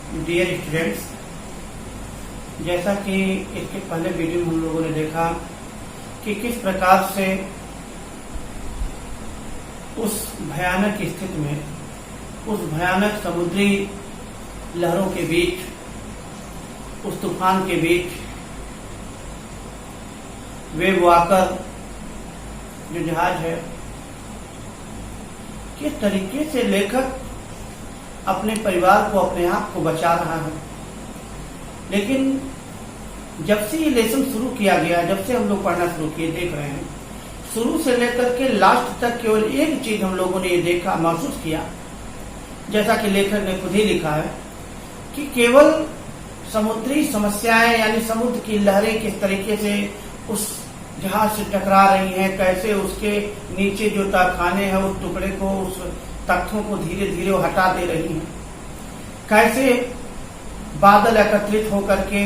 Dear students, जैसा कि इसके पहले वीडियो में हम लोगों ने देखा कि किस प्रकार से उस भयानक स्थिति में, उस भयानक समुद्री लहरों के बीच, उस तूफान के बीच वेव वॉकर जो जहाज है, किस तरीके से लेखक अपने परिवार को, अपने आप को बचा रहा है। लेकिन जब से ये लेसन शुरू किया गया, जब से हम लोग पढ़ना शुरू किए, देख रहे हैं, शुरू से लेकर के लास्ट तक केवल एक चीज हम लोगों ने ये देखा, महसूस किया, जैसा कि लेखक ने खुद ही लिखा है कि केवल समुद्री समस्याएं यानी समुद्र की लहरें किस तरीके से उस जहाज से टकरा रही हैं, कैसे उसके नीचे जो तहखाने हैं उस टुकड़े को, उस तख्तों को धीरे धीरे वो हटा दे रही हैं, कैसे बादल एकत्रित होकर के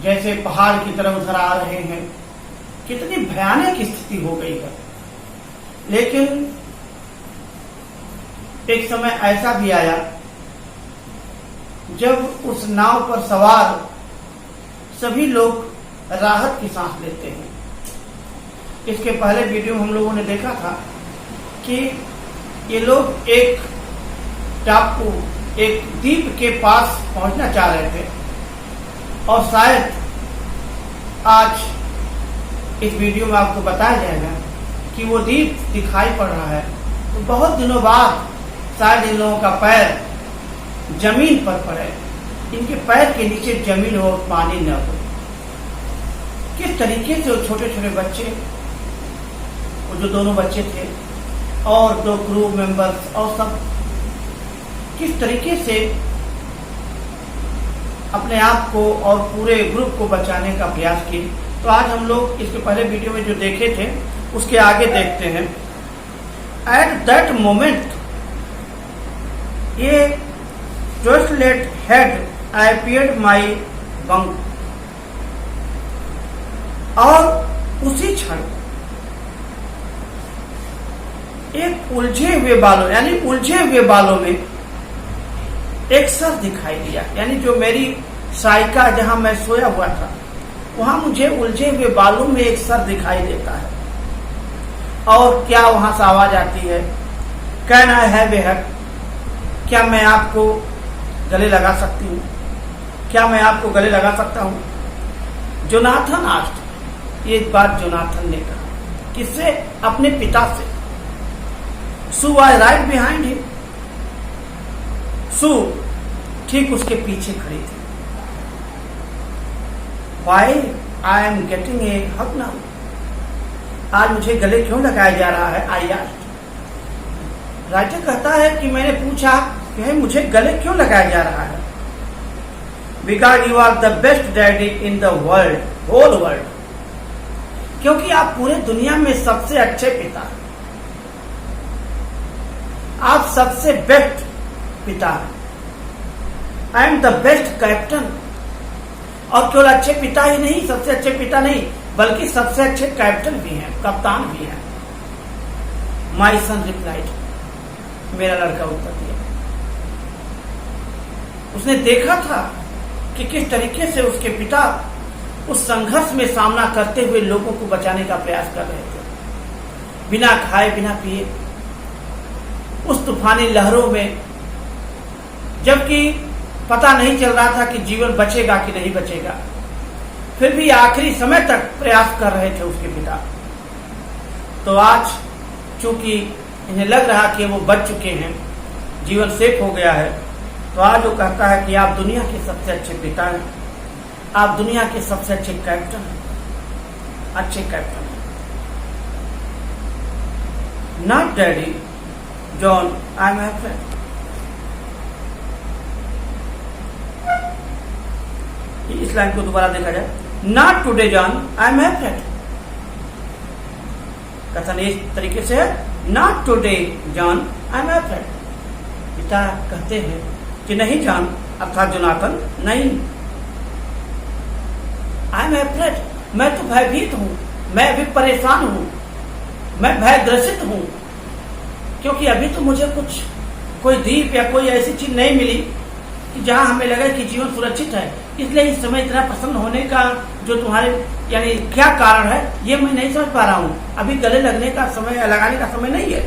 जैसे पहाड़ की तरफ उधर आ रहे हैं, कितनी भयानक स्थिति हो गई है। लेकिन एक समय ऐसा भी आया जब उस नाव पर सवार सभी लोग राहत की सांस लेते हैं। इसके पहले वीडियो में हम लोगों ने देखा था कि ये लोग एक टापू, एक द्वीप के पास पहुंचना चाह रहे थे और शायद आज इस वीडियो में आपको बताया जाएगा कि वो द्वीप दिखाई पड़ रहा है। तो बहुत दिनों बाद शायद इन लोगों का पैर जमीन पर पड़े, इनके पैर के नीचे जमीन हो, पानी न हो। किस तरीके से वो छोटे छोटे बच्चे, वो जो दोनों बच्चे थे और दो क्रू मेंबर्स और सब किस तरीके से अपने आप को और पूरे ग्रुप को बचाने का प्रयास किए। तो आज हम लोग इसके पहले वीडियो में जो देखे थे उसके आगे देखते हैं। एट दैट मोमेंट ये ट्विस्टलेट head I appeared my bunk, और उसी क्षण एक उलझे हुए बालों, यानी उलझे हुए बालों में एक सर दिखाई दिया। यानी जो मेरी साइका जहां मैं सोया हुआ था वहां मुझे उलझे हुए बालों में एक सर दिखाई देता है। और क्या वहां से आवाज आती है, कैन आई हैव ए हग, क्या मैं आपको गले लगा सकती हूँ, क्या मैं आपको गले लगा सकता हूँ। जोनाथन आस्क्ड, ये बात जोनाथन ने कहा, किससे? अपने पिता से। Sue was right behind him, Sue ठीक उसके पीछे खड़ी थी। Why I am getting a hug now, आज मुझे गले क्यों लगाया जा रहा है? आई आस्क्ड, राइटर कहता है कि मैंने पूछा कि मुझे गले क्यों लगाया जा रहा है। Because you are the best daddy in the world, whole world, क्योंकि आप पूरे दुनिया में सबसे अच्छे पिता हैं, आप सबसे बेस्ट पिता हैं। I am the best captain, और केवल अच्छे पिता ही नहीं, सबसे अच्छे पिता नहीं बल्कि सबसे अच्छे कैप्टन भी हैं, कप्तान भी हैं। माई सन रिप्लाइड, मेरा लड़का उत्तर दिया। उसने देखा था कि किस तरीके से उसके पिता उस संघर्ष में सामना करते हुए लोगों को बचाने का प्रयास कर रहे थे, बिना खाए बिना पिए, उस तूफानी लहरों में, जबकि पता नहीं चल रहा था कि जीवन बचेगा कि नहीं बचेगा, फिर भी आखिरी समय तक प्रयास कर रहे थे उसके पिता। तो आज चूंकि इन्हें लग रहा कि वो बच चुके हैं, जीवन सेफ हो गया है, तो आज वो कहता है कि आप दुनिया के सबसे अच्छे पिता हैं, आप दुनिया के सबसे अच्छे कैप्टन हैं, अच्छे कैप्टन हैं। Not daddy John, I am have friend. इस लाइन को दोबारा देखा जाए, not today John, I am have friend. कथन इस तरीके से है, not today John, I am have friend. पिता कहते हैं कि नहीं जॉन, अर्थात जोनाथन, नहीं, आई एम अफ्रेड, मैं तो भयभीत हूं, मैं अभी परेशान हूं, मैं भयग्रसित हूं, क्योंकि अभी तो मुझे कोई द्वीप या कोई ऐसी चीज नहीं मिली कि जहां हमें लगे कि जीवन सुरक्षित है, इसलिए इस समय इतना प्रसन्न होने का जो तुम्हारे यानी क्या कारण है, ये मैं नहीं समझ पा रहा हूं। अभी गले लगने का समय, लगाने का समय नहीं है।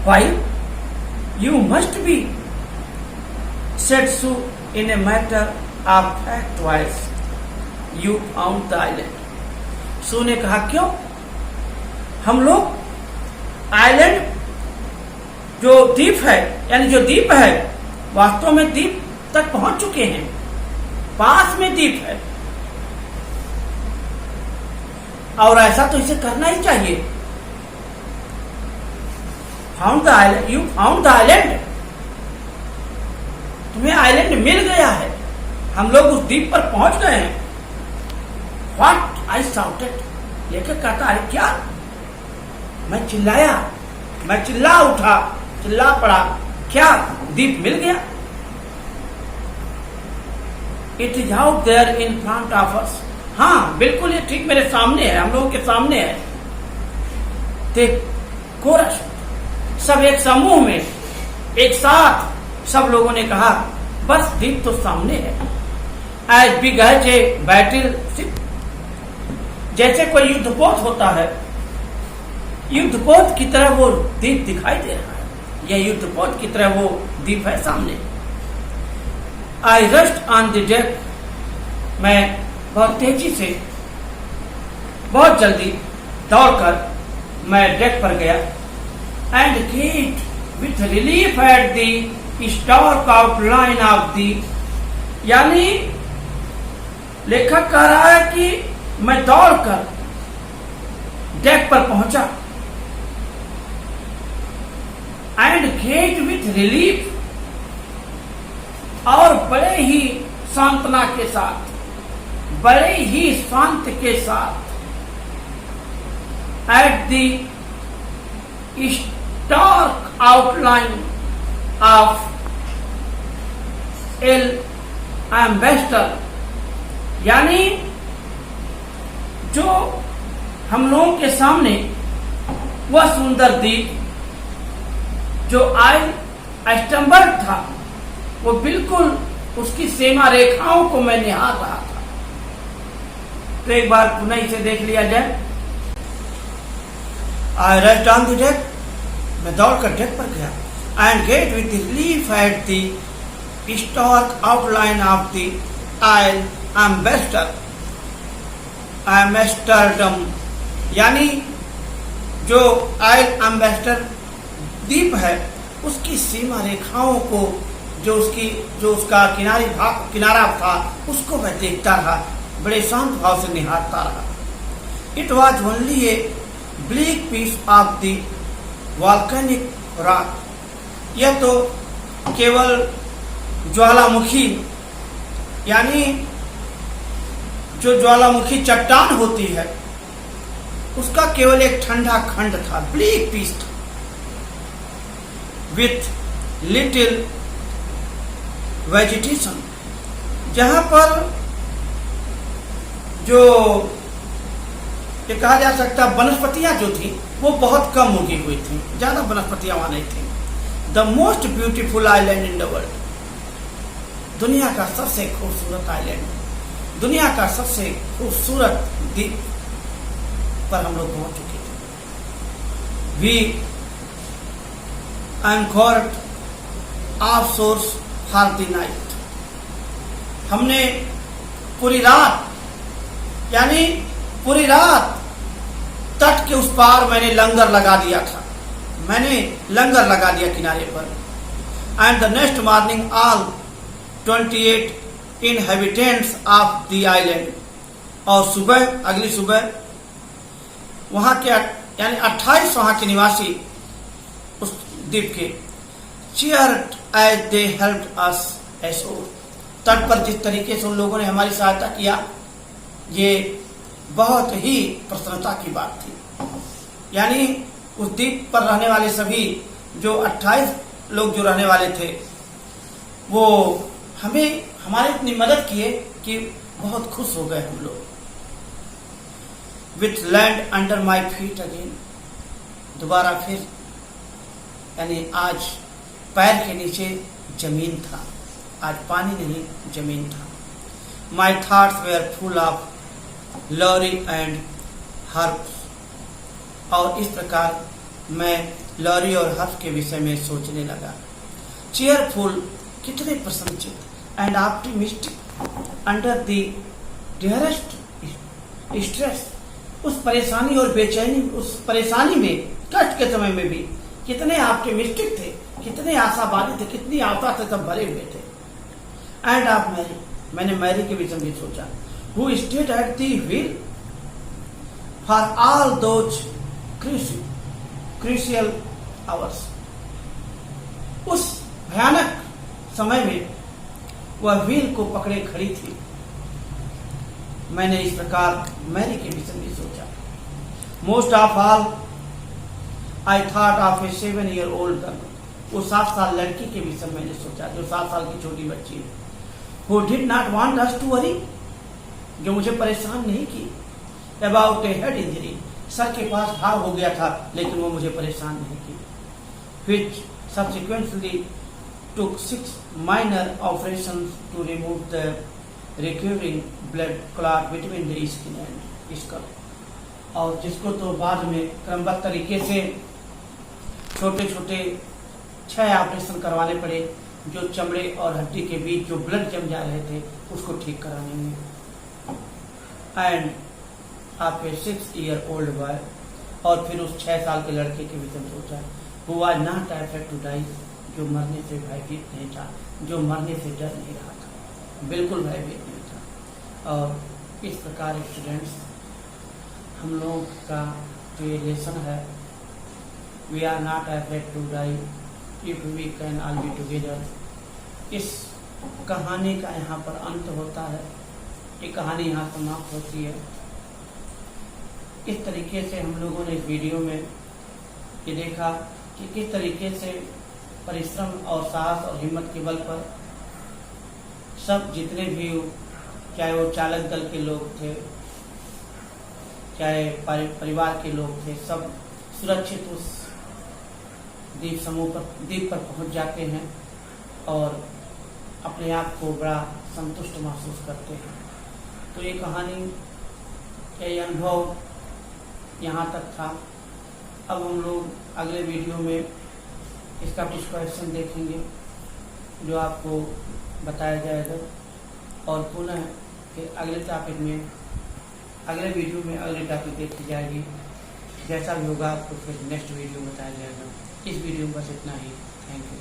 Why? You must be, said Sue in a matter of fact voice. You found the island. Sue ने कहा क्यों? हम लोग आइलैंड जो द्वीप है, यानी जो द्वीप है, वास्तव में द्वीप तक पहुंच चुके हैं, पास में द्वीप है, और ऐसा तो इसे करना ही चाहिए। Found the island, you found the island, तुम्हें आइलैंड मिल गया है, हम लोग उस द्वीप पर पहुंच गए हैं। व्हाट आई शाउटेड, लेकर कहता अरे क्या, मैं चिल्लाया, मैं चिल्ला उठा, चिल्ला पड़ा, क्या द्वीप मिल गया? It is out there in front of us, हाँ बिल्कुल ये ठीक मेरे सामने है, हम लोगों के सामने है। देख कोरस, सब एक समूह में एक साथ सब लोगों ने कहा बस द्वीप तो सामने है। As big as a battle ship, जैसे कोई युद्धपोत होता है, युद्धपोत की तरह वो द्वीप दिखाई दे रहा है, यह युद्धपोत की तरह वो द्वीप है सामने। आई रस्ट ऑन द डेक, मैं बहुत तेजी से, बहुत जल्दी दौड़कर मैं डेक पर गया। And gate with relief at the stark outline of the, यानी लेखक कह रहा है कि मैं दौड़कर डेक पर पहुंचा। एंड गेट विथ रिलीफ, और बड़े ही सांत्वना के साथ, बड़े ही शांत के साथ, at the stark outline of L ambassador, यानी जो हम लोगों के सामने वह सुंदर द्वीप जो आई स्टम्बल था, वो बिल्कुल उसकी सीमा रेखाओं को मैं निहार रहा था। तो एक बार पुनः इसे देख लिया जाए। I rushed on the deck, मैं दौड़कर डेक पर गया। And gate with relief at the stark outline of the isle Amsterdam, यानी जो आइल एम्बेसडर द्वीप है उसकी सीमा रेखाओं को, जो उसका किनारा था, उसको मैं देखता रहा, बड़े शांत भाव से निहारता रहा। It was only a black piece of the volcanic rock, यह तो केवल ज्वालामुखी, यानी जो ज्वालामुखी चट्टान होती है उसका केवल एक ठंडा खंड था, ब्लैक पीस था, विथ लिटिल वेजिटेशन, जहां पर जो ये कहा जा सकता वनस्पतियां जो थी वो बहुत कम उगी हुई थी, ज्यादा वनस्पतियां वहां नहीं थी। The most beautiful island in the world, दुनिया का सबसे खूबसूरत आइलैंड, दुनिया का सबसे खूबसूरत द्वीप पर हम लोग पहुंच चुके थे। We anchored off shore for the night, हमने पूरी रात, यानी पूरी रात तट के उस पार मैंने लंगर लगा दिया था, मैंने लंगर लगा दिया किनारे पर। And the next morning all 28 inhabitants of the island, और सुबह, अगली सुबह वहां के यानी 28 वहां के निवासी उस द्वीप के, cheered as they helped us ashore, तट पर जिस तरीके से उन लोगों ने हमारी सहायता किया, ये बहुत ही प्रसन्नता की बात थी। यानी उस द्वीप पर रहने वाले सभी जो 28 लोग जो रहने वाले थे, वो हमें हमारी इतनी मदद किए कि बहुत खुश हो गए हम लोग। With land under my feet again, दोबारा फिर यानी आज पैर के नीचे जमीन था, आज पानी नहीं जमीन था। My thoughts were full of lorry and herbs, और इस प्रकार मैं लॉरी और हर्ब्स के विषय में सोचने लगा। चेयरफुल, कितने प्रसन्नचित, and optimistic under the dearest stress, उस परेशानी और बेचैनी, उस परेशानी में, कष्ट के समय में भी कितने ऑप्टिमिस्टिक थे, कितने आशावादी थे, कितनी आशा से सब भरे हुए थे। एंड ऑफ मैरी, मैंने मैरी के विषय में सोचा। Who stayed at the wheel for all those crucial hours, उस भयानक समय में वह व्हील को पकड़े खड़ी थी। मैंने इस प्रकार मैरी के विषय में सोचा। Most of all I thought of A 7-year-old girl, वो 7 साल लड़की के विषय में मैंने सोचा, जो 7 साल की छोटी बच्ची है। Who did not want us to worry, जो मुझे परेशान नहीं की। About a head injury, sir के पास घाव हो गया था लेकिन वो मुझे परेशान नहीं की। Which subsequently took 6 minor operations to remove the recurring blood clot between the skin and skull, और जिसको तो बाद में क्रमबद्ध तरीके से छोटे छोटे 6 ऑपरेशन करवाने पड़े, जो चमड़े और हड्डी के बीच जो ब्लड जम जा रहे थे उसको ठीक कराने में। एंड आप 6-year-old बॉय, और फिर उस 6 साल के लड़के के विषय में सोचा। Who was not affected to die, जो मरने से भयभीत नहीं था, जो मरने से डर नहीं रहा था, बिल्कुल भयभीत नहीं था। और इस प्रकार स्टूडेंट्स, हम लोगों का जो ये लेसन है, we are not affected to die if we can all be together, इस कहानी का यहाँ पर अंत होता है। ये कहानी यहाँ समाप्त होती है। इस तरीके से हम लोगों ने इस वीडियो में ये देखा कि किस तरीके से परिश्रम और साहस और हिम्मत के बल पर सब जितने भी, चाहे वो चालक दल के लोग थे, चाहे परिवार के लोग थे, सब सुरक्षित उस द्वीप पर पहुंच जाते हैं और अपने आप को बड़ा संतुष्ट महसूस करते हैं। तो ये कहानी, ये अनुभव यहाँ तक था। अब हम लोग अगले वीडियो में इसका डिस्कशन देखेंगे, जो आपको बताया जाएगा, और पुनः फिर अगले टॉपिक में, अगले वीडियो में अगले टॉपिक देखी जाएगी। जैसा भी होगा आपको फिर नेक्स्ट वीडियो बताया जाएगा। इस वीडियो में बस इतना ही। Thank you.